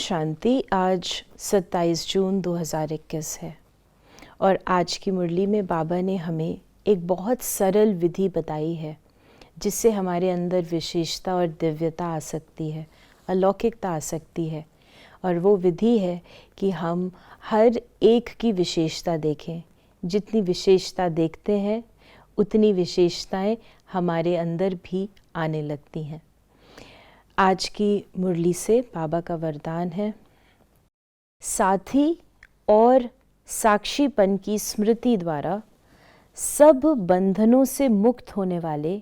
शांति। आज 27 जून 2021 है और आज की मुरली में बाबा ने हमें एक बहुत सरल विधि बताई है जिससे हमारे अंदर विशेषता और दिव्यता आ सकती है, अलौकिकता आ सकती है। और वो विधि है कि हम हर एक की विशेषता देखें। जितनी विशेषता देखते हैं उतनी विशेषताएं हमारे अंदर भी आने लगती हैं। आज की मुरली से बाबा का वरदान है, साथी और साक्षीपन की स्मृति द्वारा सब बंधनों से मुक्त होने वाले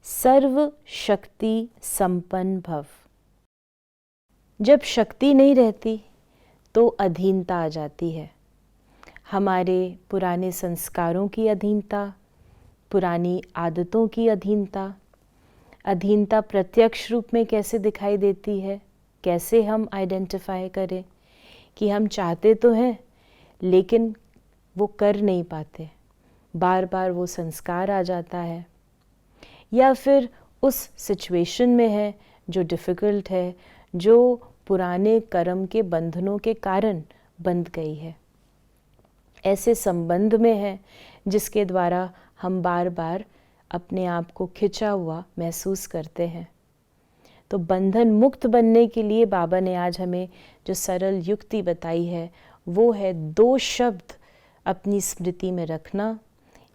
सर्व शक्ति संपन्न भव। जब शक्ति नहीं रहती तो अधीनता आ जाती है। हमारे पुराने संस्कारों की अधीनता, पुरानी आदतों की अधीनता। अधीनता प्रत्यक्ष रूप में कैसे दिखाई देती है, कैसे हम आइडेंटिफाई करें कि हम चाहते तो हैं लेकिन वो कर नहीं पाते। बार बार वो संस्कार आ जाता है या फिर उस सिचुएशन में है जो डिफ़िकल्ट है, जो पुराने कर्म के बंधनों के कारण बंध गई है। ऐसे संबंध में है जिसके द्वारा हम बार बार अपने आप को खिंचा हुआ महसूस करते हैं। तो बंधन मुक्त बनने के लिए बाबा ने आज हमें जो सरल युक्ति बताई है वो है 2 शब्द अपनी स्मृति में रखना।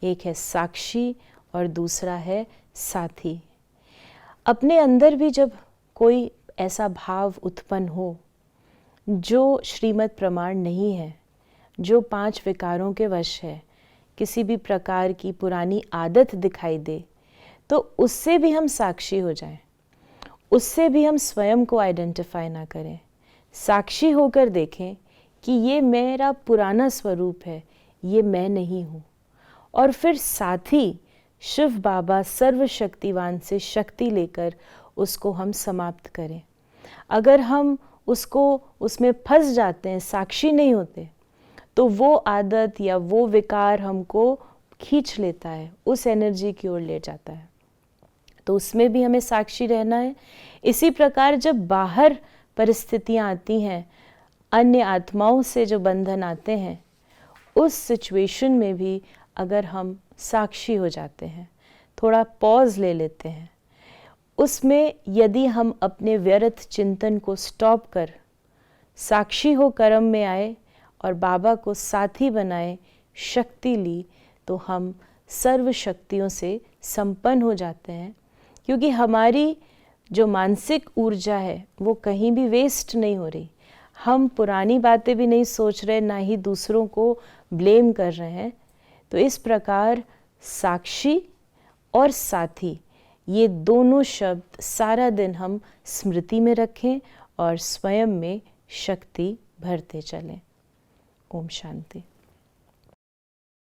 एक है साक्षी और दूसरा है साथी। अपने अंदर भी जब कोई ऐसा भाव उत्पन्न हो जो श्रीमद् प्रमाण नहीं है, जो 5 विकारों के वश है, किसी भी प्रकार की पुरानी आदत दिखाई दे, तो उससे भी हम साक्षी हो जाएं, उससे भी हम स्वयं को आइडेंटिफाई ना करें। साक्षी होकर देखें कि ये मेरा पुराना स्वरूप है, ये मैं नहीं हूँ। और फिर साथी शिव बाबा सर्वशक्तिवान से शक्ति लेकर उसको हम समाप्त करें। अगर हम उसमें फंस जाते हैं, साक्षी नहीं होते, तो वो आदत या वो विकार हमको खींच लेता है, उस एनर्जी की ओर ले जाता है। तो उसमें भी हमें साक्षी रहना है। इसी प्रकार जब बाहर परिस्थितियां आती हैं, अन्य आत्माओं से जो बंधन आते हैं, उस सिचुएशन में भी अगर हम साक्षी हो जाते हैं, थोड़ा पॉज ले लेते हैं, उसमें यदि हम अपने व्यर्थ चिंतन को स्टॉप कर साक्षी हो कर्म में आए और बाबा को साथी बनाए, शक्ति ली, तो हम सर्व शक्तियों से संपन्न हो जाते हैं। क्योंकि हमारी जो मानसिक ऊर्जा है वो कहीं भी वेस्ट नहीं हो रही। हम पुरानी बातें भी नहीं सोच रहे, ना ही दूसरों को ब्लेम कर रहे हैं। तो इस प्रकार साक्षी और साथी, ये दोनों शब्द सारा दिन हम स्मृति में रखें और स्वयं में शक्ति भरते चलें। ओम शांति।